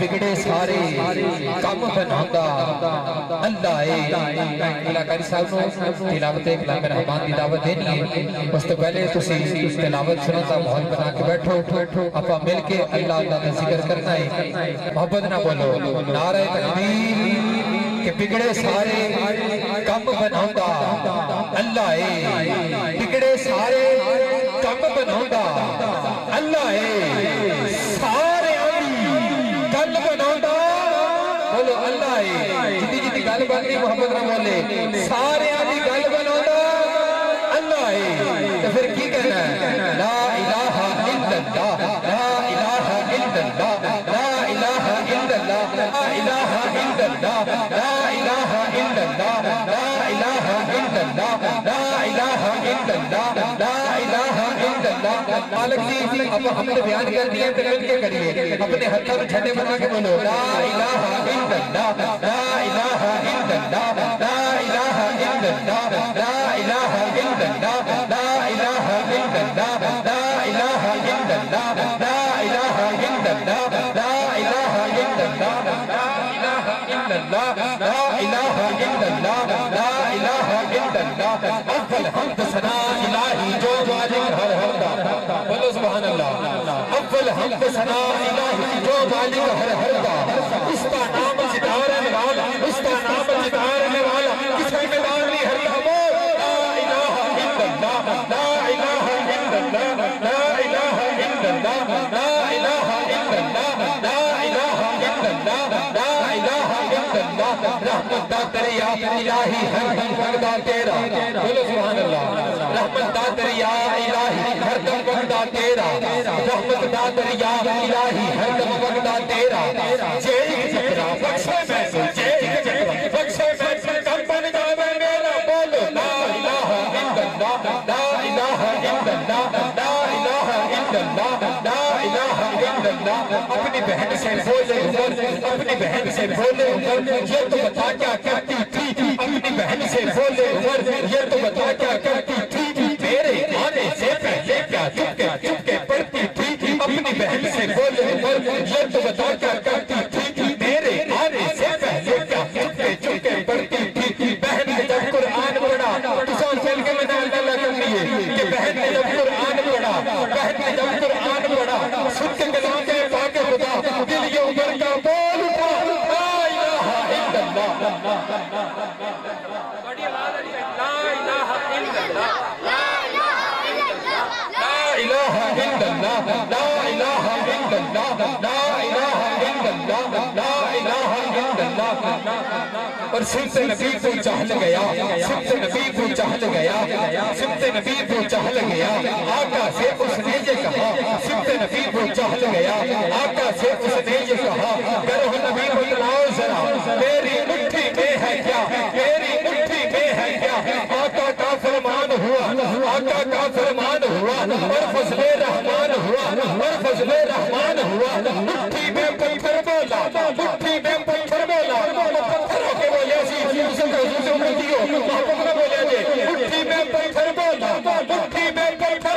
بگڑے سارے کم بناؤندا اللہ ہے۔ اللہ قاری صاحب نو تلاوت کلام رحمان دی دعوت دینی ہے، اس تو پہلے تسی تلاوت سنو تا ماحول بنا کے بیٹھو، اپا مل کے اللہ دا ذکر کرنا ہے۔ محبت نہ بولو نعرہ تکبیر کہ بگڑے سارے کم بناؤندا اللہ ہے، بگڑے سارے کم بناؤندا اللہ ہے، سارے آدھی گل بناؤندا بولو اللہ ہے۔ جدی جدی گل بننی محبت نہ بولے، سارے آدھی گل بناؤندا اللہ ہے۔ تو پھر کی کہنا ہے؟ لا الہ الا اللہ، لا الہ الا اللہ، لا الہ الا اللہ، لا الہ الا اللہ، لا الہ الا اللہ، لا الہ الا اللہ، لا الہ الا اللہ، لا الہ الا اللہ۔ مالک جی اب ہم نے بیان کر دیا تو مل کے کریے، اپنے ہتھوں میں جھنڈے بنا کے بولو لا الہ الا اللہ، لا الہ الا اللہ، لا الہ الا اللہ، لا الہ الا اللہ، لا الہ الا اللہ، لا الہ الا اللہ، لا الہ الا اللہ، لا الہ الا اللہ، لا الہ الا اللہ، لا الہ الا اللہ، لا الہ الا اللہ۔ اول حمد ثنا الہی جو مالک ہر ہر کا، بولو سبحان اللہ۔ اول حمد ثنا الہی جو مالک ہر ہر کا، اس کا نام ستارنے والا، اس کا نام ستارنے والا، کسی میدان نہیں ہر کا وہ لا الہ الا اللہ، لا الہ الا اللہ، لا الہ الا اللہ، لا الہ الا اللہ، لا الہ الا اللہ، لا الہ الا اللہ۔ رحمت دا دریا الہی ہر دم بغدا تیرا، بولو سبحان اللہ۔ رحمت دا دریا الہی ہر دم بغدا تیرا، رحمت دا دریا الہی ہر دم بغدا تیرا۔ جے ایک چکرا بخشے میں تو، جے ایک چکرا بخشے میں تو کم بن جاوے میرا، بولو لا الہ الا اللہ، لا الہ الا اللہ، لا الہ الا اللہ، لا الہ الا اللہ۔ اپنی بہن سے بولے عمر، اپنی بہن سے بولے عمر، یہ تو بتا کیا کرتی تھی، اپنی بہن سے بولے عمر، یہ تو بتا کیا کرتی تھی، میرے آنے سے پہلے کیا چپکے چپکے پڑھتی تھی، اپنی بہن سے بولے عمر، یہ تو بتا کیا کرتی تھی، میرے آنے سے پہلے کیا چپکے چپکے پڑھتی تھی۔ بہن نے جب قرآن پڑھا تو سوچ چل کے میں نے اللہ کرنی ہے کہ بہن نے جب قرآن پڑھا، بہن نے جب قرآن پڑھا، سن کے کلام کے پاک خدا دل یہ عمر کا بول اٹھا لا الہ الا اللہ، بڑی آواز لا الہ الا اللہ، لا الہ الا اللہ، لا الہ الا اللہ، لا الہ الا اللہ، لا الہ الا اللہ۔ اور سمت نبی کو چہل گیا، سمت نبی کو چہل گیا، سمت نبی کو چہل گیا، آقا سے اس نے یہ کہا، سمت نبی کو چہل گیا، آقا سے اس نے یہ کہا، گروہ نبی بتلاؤ ذرا میری مٹھی میں ہے کیا، میری مٹھی میں ہے کیا۔ آقا کا فرمان ہوا، آقا کا فرمان ہوا، اور فضل رحمان ہوا، اور فضل رحمان ہوا۔ مٹھی میں پتھر بولا، مٹھی میں پتھر بولا، پتھر ہو کے بولے سی اسے تو حضور سے عمر دیو، محبت نہ بولے جے، مٹھی میں پتھر بولا، مٹھی میں پتھر